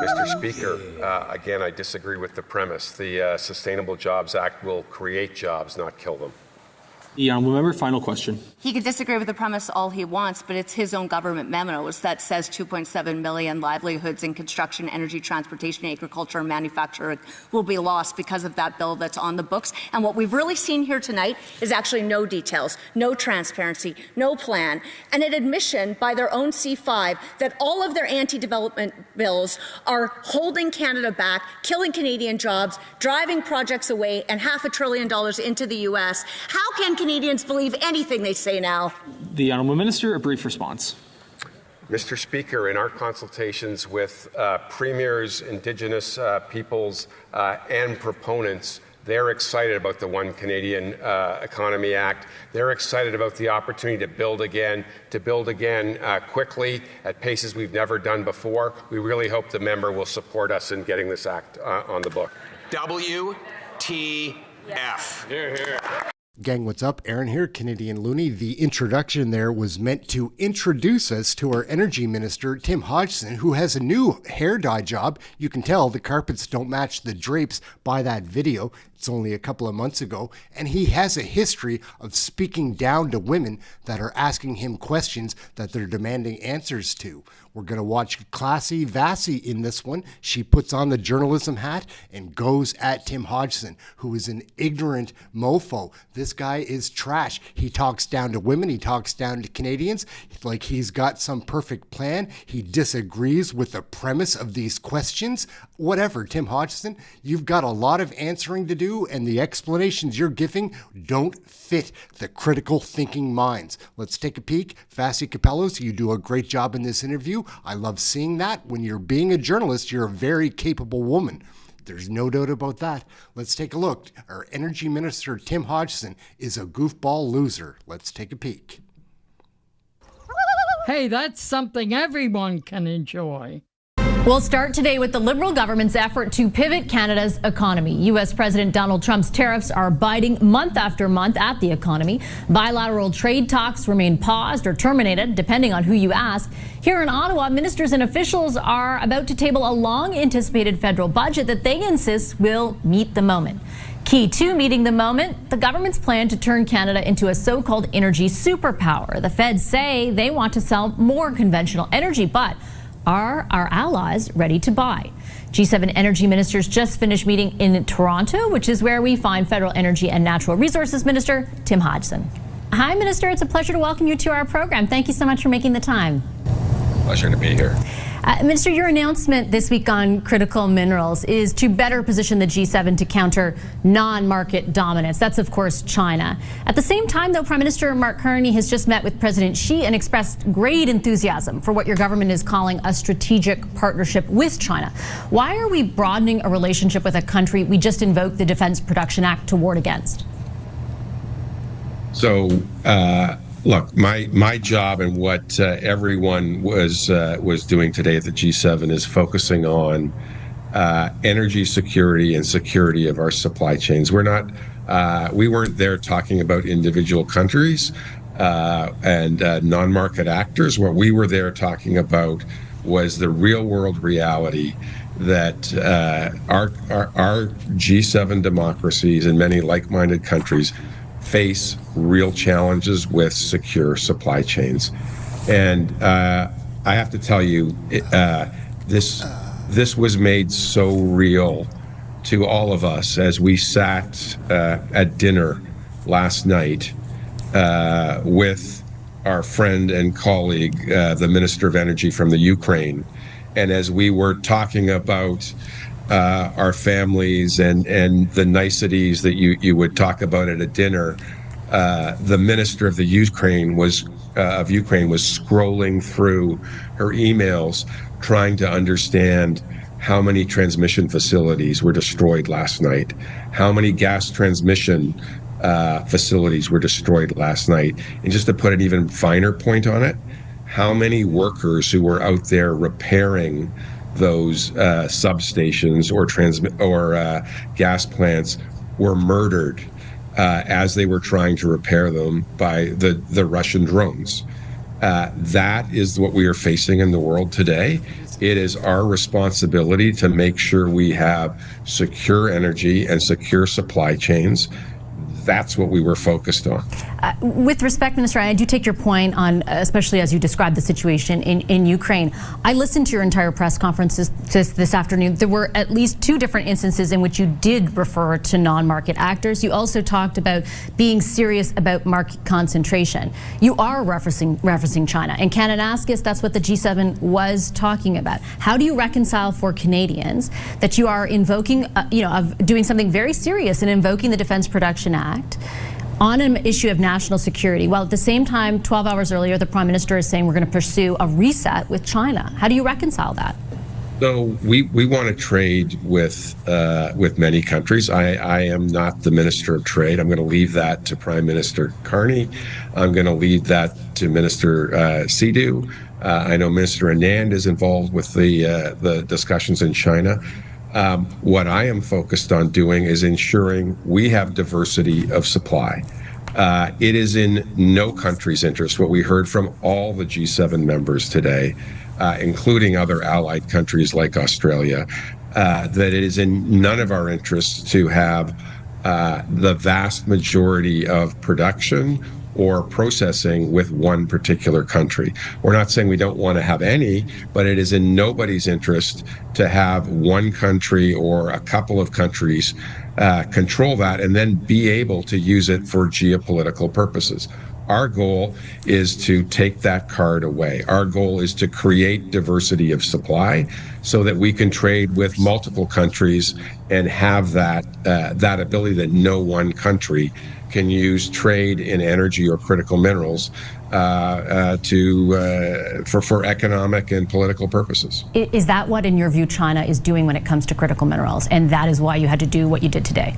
Mr. Speaker, again, I disagree with the premise. The Sustainable Jobs Act will create jobs, not kill them. The honourable member, final question. He could disagree with the premise all he wants, but it's his own government memos that says 2.7 million livelihoods in construction, energy, transportation, agriculture, and manufacturing will be lost because of that bill that's on the books. And what we've really seen here tonight is actually no details, no transparency, no plan, and an admission by their own C5 that all of their anti-development bills are holding Canada back, killing Canadian jobs, driving projects away, and $500 billion into the U.S. How can Canadians believe anything they say now? The honourable minister, a brief response. Mr. Speaker, in our consultations with premiers, Indigenous peoples, and proponents, they're excited about the One Canadian Economy Act. They're excited about the opportunity to build again quickly at paces we've never done before. We really hope the member will support us in getting this act on the book. WTF. Hear, hear. Gang, what's up? Aaron here, Canadian Looney. The introduction there was meant to introduce us to our energy minister, Tim Hodgson, who has a new hair dye job. You can tell the carpets don't match the drapes by that video. It's only a couple of months ago. And he has a history of speaking down to women that are asking him questions that they're demanding answers to. We're going to watch classy Vassy in this one. She puts on the journalism hat and goes at Tim Hodgson, who is an ignorant mofo. This guy is trash. He talks down to women. He talks down to Canadians like he's got some perfect plan. He disagrees with the premise of these questions. Whatever, Tim Hodgson, you've got a lot of answering to do, and the explanations you're giving don't fit the critical thinking minds. Let's take a peek. Vassy Kapelos, you do a great job in this interview. I love seeing that. When you're being a journalist, you're a very capable woman. There's no doubt about that. Let's take a look. Our energy minister, Tim Hodgson, is a goofball loser. Let's take a peek. Hey, that's something everyone can enjoy. We'll start today with the Liberal government's effort to pivot Canada's economy. U.S. President Donald Trump's tariffs are biting month after month at the economy. Bilateral trade talks remain paused or terminated, depending on who you ask. Here in Ottawa, ministers and officials are about to table a long-anticipated federal budget that they insist will meet the moment. Key to meeting the moment, the government's plan to turn Canada into a so-called energy superpower. The feds say they want to sell more conventional energy, but are our allies ready to buy? G7 energy ministers just finished meeting in Toronto, which is where we find Federal Energy and Natural Resources Minister Tim Hodgson. Hi, Minister. It's a pleasure to welcome you to our program. Thank you so much for making the time. Pleasure to be here. Minister, your announcement this week on critical minerals is to better position the G7 to counter non-market dominance. That's, of course, China. At the same time, though, Prime Minister Mark Carney has just met with President Xi and expressed great enthusiasm for what your government is calling a strategic partnership with China. Why are we broadening a relationship with a country we just invoked the Defense Production Act to ward against? So, look, my job and what everyone was doing today at the G7 is focusing on energy security and security of our supply chains. We weren't there talking about individual countries and non-market actors. What we were there talking about was the real-world reality that our G7 democracies and many like-minded countries face real challenges with secure supply chains. And I have to tell you, this was made so real to all of us as we sat at dinner last night with our friend and colleague, the Minister of Energy from the Ukraine. And as we were talking about our families and the niceties that you would talk about at a dinner, the minister of the Ukraine was scrolling through her emails, trying to understand how many transmission facilities were destroyed last night, how many gas transmission facilities were destroyed last night, and just to put an even finer point on it, how many workers who were out there repairing those substations or gas plants were murdered as they were trying to repair them by the Russian drones. That is what we are facing in the world today. It is our responsibility to make sure we have secure energy and secure supply chains. That's what we were focused on. With respect, Minister, I do take your point on, especially as you describe the situation in Ukraine. I listened to your entire press conference this afternoon. There were at least 2 different instances in which you did refer to non-market actors. You also talked about being serious about market concentration. You are referencing China. And Kananaskis, that's what the G7 was talking about. How do you reconcile for Canadians that you are invoking, of doing something very serious and invoking the Defense Production Act on an issue of national security, while at the same time, 12 hours earlier, the Prime Minister is saying we're going to pursue a reset with China? How do you reconcile that? So we want to trade with many countries. I am not the Minister of Trade. I'm going to leave that to Prime Minister Carney. I'm going to leave that to Minister Sidhu. I know Minister Anand is involved with the discussions in China. What I am focused on doing is ensuring we have diversity of supply. It is in no country's interest, what we heard from all the G7 members today, including other allied countries like Australia, that it is in none of our interests to have the vast majority of production or processing with one particular country. We're not saying we don't want to have any, but it is in nobody's interest to have one country or a couple of countries control that and then be able to use it for geopolitical purposes. Our goal is to take that card away. Our goal is to create diversity of supply so that we can trade with multiple countries and have that ability that no one country can use trade in energy or critical minerals for economic and political purposes. Is that what, in your view, China is doing when it comes to critical minerals, and that is why you had to do what you did today?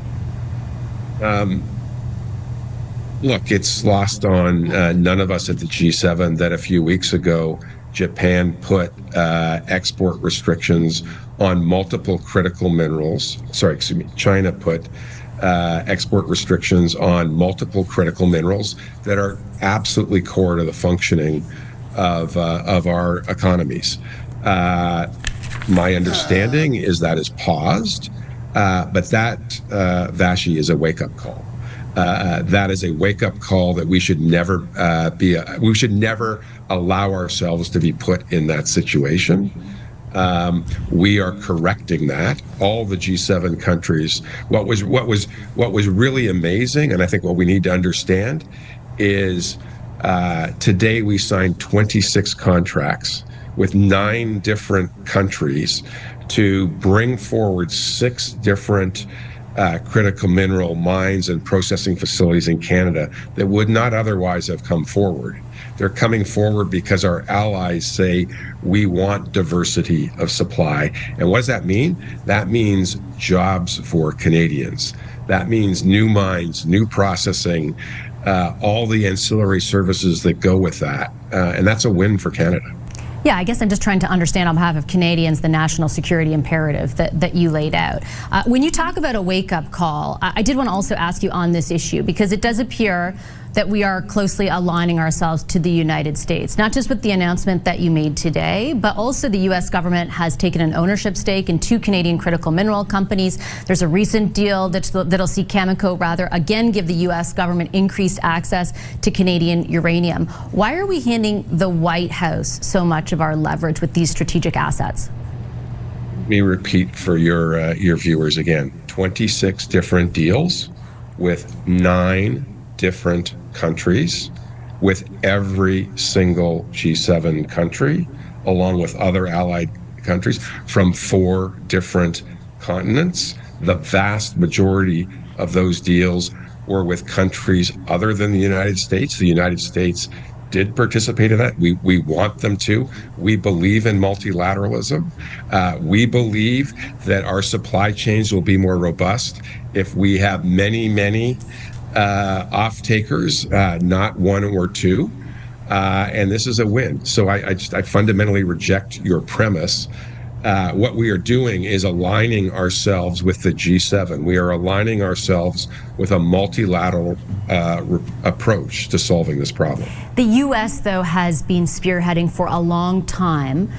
Look, it's lost on none of us at the G7 that a few weeks ago, Japan put export restrictions on multiple critical minerals. China put export restrictions on multiple critical minerals that are absolutely core to the functioning of our economies. My understanding is that is paused, but that, Vassy, is a wake-up call. That is a wake-up call that we should never we should never allow ourselves to be put in that situation. We are correcting that. All the G7 countries. What was really amazing, and I think what we need to understand, is today we signed 26 contracts with 9 different countries to bring forward 6 different critical mineral mines and processing facilities in Canada that would not otherwise have come forward. They're coming forward because our allies say we want diversity of supply. And what does that mean? That means jobs for Canadians. That means new mines, new processing, all the ancillary services that go with that. And that's a win for Canada. Yeah, I guess I'm just trying to understand on behalf of Canadians the national security imperative that you laid out. When you talk about a wake-up call, I did want to also ask you on this issue, because it does appear that we are closely aligning ourselves to the United States, not just with the announcement that you made today, but also the U.S. government has taken an ownership stake in 2 Canadian critical mineral companies. There's a recent deal that'll see Cameco again give the U.S. government increased access to Canadian uranium. Why are we handing the White House so much of our leverage with these strategic assets? Let me repeat for your viewers again. 26 different deals with 9 different countries, with every single G7 country, along with other allied countries from 4 different continents. The vast majority of those deals were with countries other than the United States. The United States did participate in that. We want them to. We believe in multilateralism. We believe that our supply chains will be more robust if we have many off-takers, not 1 or 2, and this is a win. So I fundamentally reject your premise what we are doing is aligning ourselves with the G7. We are aligning ourselves with a multilateral approach to solving this problem. The U.S., though, has been spearheading for a long time,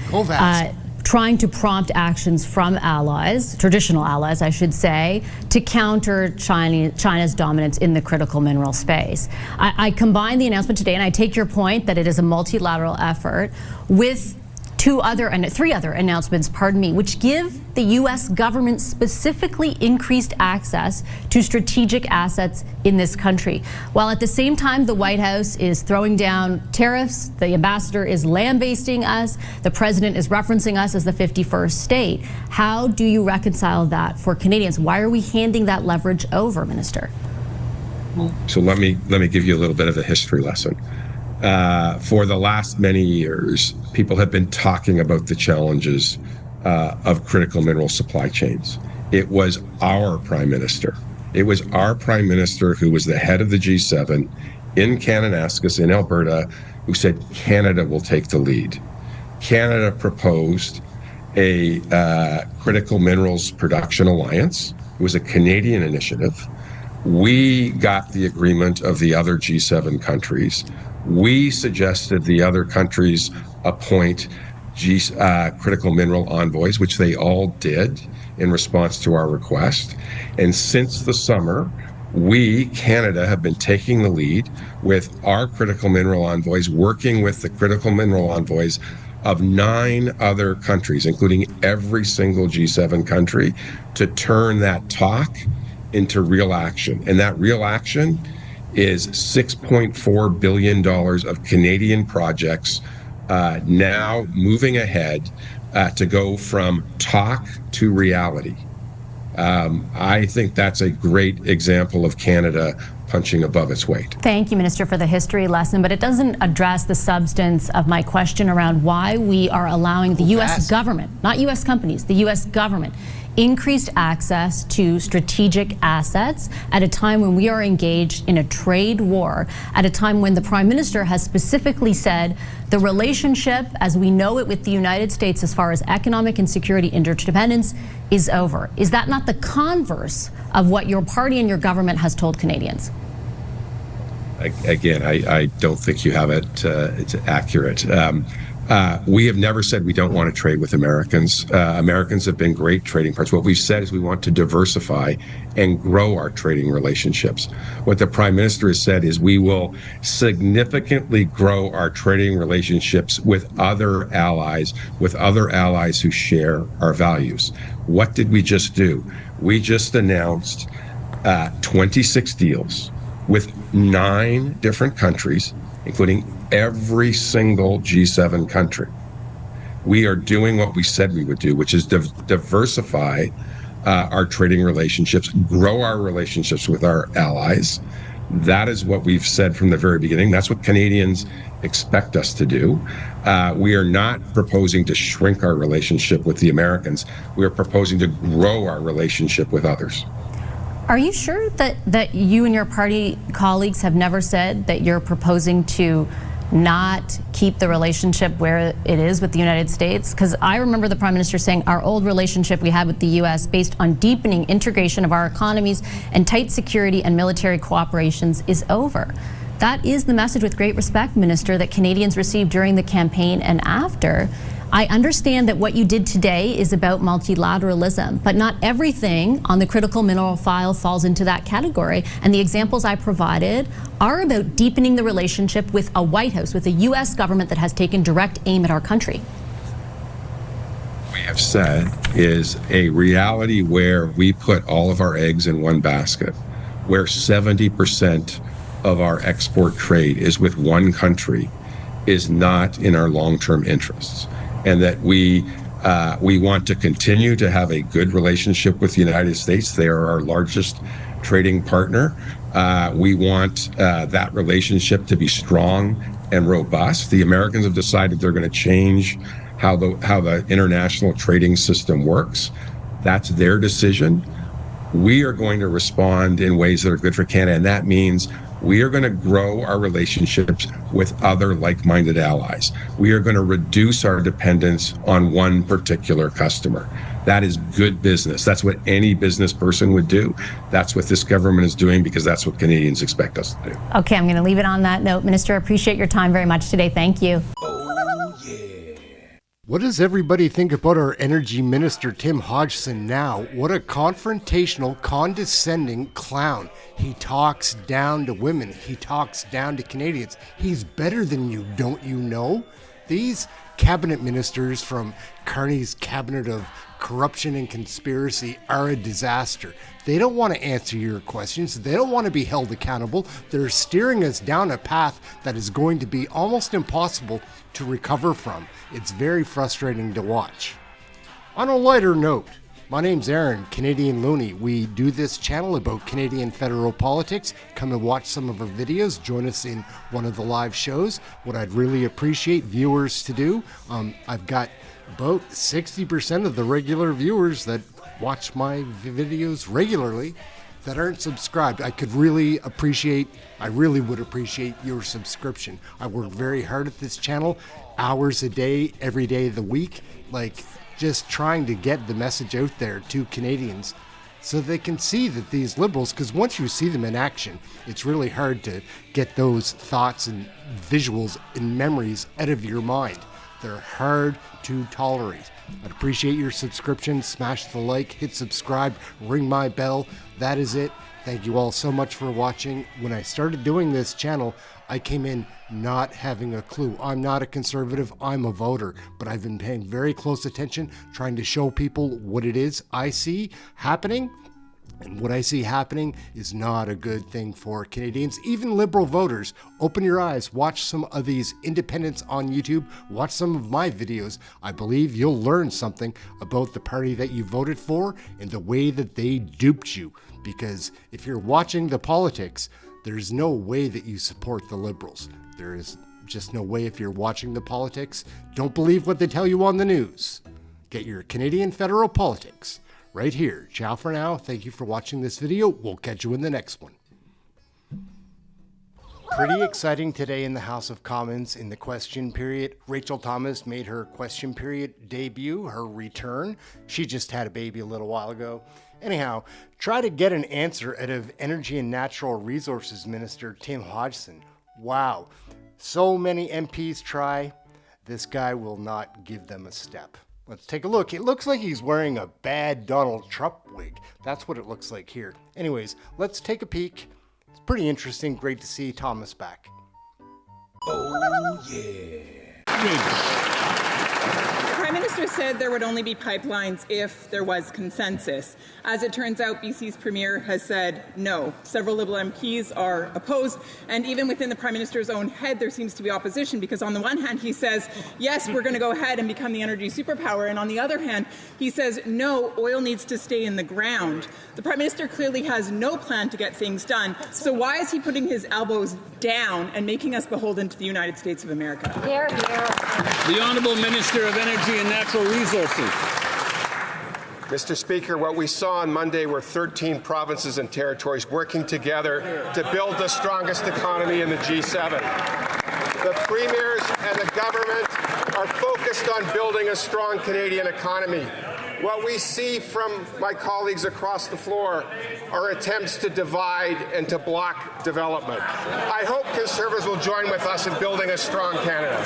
trying to prompt actions from allies, traditional allies, I should say, to counter China's dominance in the critical mineral space. I combine the announcement today, and I take your point that it is a multilateral effort, with three other announcements, which give the U.S. government specifically increased access to strategic assets in this country. While at the same time, the White House is throwing down tariffs, the ambassador is lambasting us, the president is referencing us as the 51st state. How do you reconcile that for Canadians? Why are we handing that leverage over, Minister? So let me give you a little bit of a history lesson. For the last many years, people have been talking about the challenges of critical mineral supply chains. It was our prime minister. It was our prime minister who was the head of the G7 in Kananaskis in Alberta who said Canada will take the lead. Canada proposed a critical minerals production alliance. It was a Canadian initiative. We got the agreement of the other G7 countries. We suggested the other countries appoint critical mineral envoys, which they all did in response to our request. And since the summer, we, Canada, have been taking the lead with our critical mineral envoys, working with the critical mineral envoys of 9 other countries, including every single G7 country, to turn that talk into real action. And that real action is $6.4 billion of Canadian projects now moving ahead to go from talk to reality. I think that's a great example of Canada punching above its weight. Thank you, Minister, for the history lesson, but it doesn't address the substance of my question around why we are allowing the U.S. government, not U.S. companies, the U.S. government, increased access to strategic assets at a time when we are engaged in a trade war, at a time when the Prime Minister has specifically said the relationship as we know it with the United States as far as economic and security interdependence is over. Is that not the converse of what your party and your government has told Canadians? Again, I don't think you have it. It's accurate. We have never said we don't want to trade with Americans. Americans have been great trading partners. What we've said is we want to diversify and grow our trading relationships. What the Prime Minister has said is we will significantly grow our trading relationships with other allies who share our values. What did we just do? We just announced 26 deals with 9 different countries, including every single G7 country. We are doing what we said we would do, which is diversify our trading relationships, grow our relationships with our allies. That is what we've said from the very beginning. That's what Canadians expect us to do. We are not proposing to shrink our relationship with the Americans. We are proposing to grow our relationship with others. Are you sure that you and your party colleagues have never said that you're proposing to not keep the relationship where it is with the United States? Because I remember the Prime Minister saying our old relationship we had with the U.S. based on deepening integration of our economies and tight security and military cooperations is over. That is the message, with great respect, Minister, that Canadians received during the campaign and after. I understand that what you did today is about multilateralism, but not everything on the critical mineral file falls into that category. And the examples I provided are about deepening the relationship with a White House, with a U.S. government that has taken direct aim at our country. We have said is a reality where we put all of our eggs in one basket, where 70% of our export trade is with one country, is not in our long-term interests. And that we want to continue to have a good relationship with the United States. They are our largest trading partner. We want that relationship to be strong and robust. The Americans have decided they're going to change how the international trading system works. That's their decision. We are going to respond in ways that are good for Canada, and that means We are going to grow our relationships with other like-minded allies. We are going to reduce our dependence on one particular customer. That is good business. That's what any business person would do. That's what this government is doing because that's what Canadians expect us to do. Okay, I'm going to leave it on that note. Minister, I appreciate your time very much today. Thank you. What does everybody think about our energy minister, Tim Hodgson, now? What a confrontational, condescending clown. He talks down to women. He talks down to Canadians. He's better than you, don't you know? These cabinet ministers from Carney's cabinet of corruption and conspiracy are a disaster. They don't want to answer your questions. They don't want to be held accountable. They're steering us down a path that is going to be almost impossible to recover from. It's very frustrating to watch. On a lighter note, my name's Aaron, Canadian Looney. We do this channel about Canadian federal politics. Come and watch some of our videos. Join us in one of the live shows. What I'd really appreciate viewers to do, I've got about 60% of the regular viewers that watch my videos regularly that aren't subscribed. I really would appreciate your subscription. I work very hard at this channel, hours a day, every day of the week, just trying to get the message out there to Canadians so they can see that these liberals, because once you see them in action, it's really hard to get those thoughts and visuals and memories out of your mind. They're hard to tolerate. I'd appreciate your subscription. Smash the like, hit subscribe, ring my bell. That is it. Thank you all so much for watching. When I started doing this channel, I came in not having a clue. I'm not a conservative, I'm a voter, but I've been paying very close attention, trying to show people what it is I see happening. And what I see happening is not a good thing for Canadians, even Liberal voters. Open your eyes, watch some of these independents on YouTube, watch some of my videos. I believe you'll learn something about the party that you voted for and the way that they duped you. Because if you're watching the politics, there's no way that you support the Liberals. There is just no way if you're watching the politics. Don't believe what they tell you on the news. Get your Canadian federal politics right here. Ciao for now. Thank you for watching this video. We'll catch you in the next one. Pretty exciting today in the House of Commons in the question period. Rachel Thomas made her question period debut, her return. She just had a baby a little while ago. Anyhow, try to get an answer out of Energy and Natural Resources Minister Tim Hodgson. Wow, so many MPs try. This guy will not give them a step. Let's take a look. It looks like he's wearing a bad Donald Trump wig. That's what it looks like here. Anyways, let's take a peek. It's pretty interesting. Great to see Thomas back. Oh, yeah. The Prime Minister said there would only be pipelines if there was consensus. As it turns out, BC's Premier has said no. Several Liberal MPs are opposed, and even within the Prime Minister's own head, there seems to be opposition, because on the one hand, he says, yes, we're going to go ahead and become the energy superpower, and on the other hand, he says, no, oil needs to stay in the ground. The Prime Minister clearly has no plan to get things done, so why is he putting his elbows down and making us beholden to the United States of America? Here, here. The Honourable Minister of Energy and Natural Resources. Mr. Speaker, what we saw on Monday were 13 provinces and territories working together to build the strongest economy in the G7. The premiers and the government are focused on building a strong Canadian economy. What we see from my colleagues across the floor are attempts to divide and to block development. I hope Conservatives will join with us in building a strong Canada.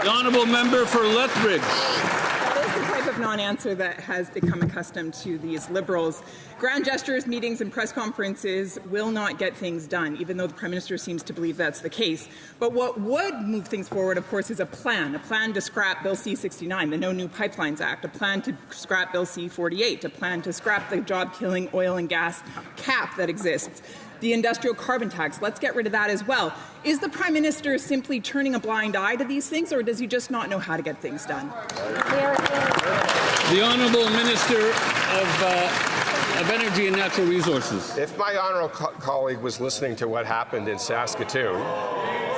The Honourable Member for Lethbridge. That is the type of non-answer that has become accustomed to these Liberals. Grand gestures, meetings and press conferences will not get things done, even though the Prime Minister seems to believe that's the case. But what would move things forward, of course, is a plan to scrap Bill C-69, the No New Pipelines Act, a plan to scrap Bill C-48, a plan to scrap the job-killing oil and gas cap that exists. The industrial carbon tax, let's get rid of that as well. Is the Prime Minister simply turning a blind eye to these things, or does he just not know how to get things done? The Honourable Minister of of Energy and Natural Resources. If my honourable colleague was listening to what happened in Saskatoon,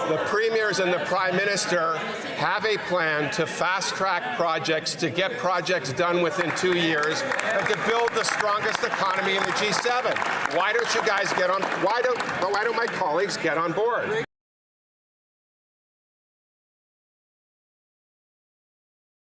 the premiers and the prime minister have a plan to fast-track projects, to get projects done within 2 years, and to build the strongest economy in the G7. Why don't you guys get on? Why don't my colleagues get on board?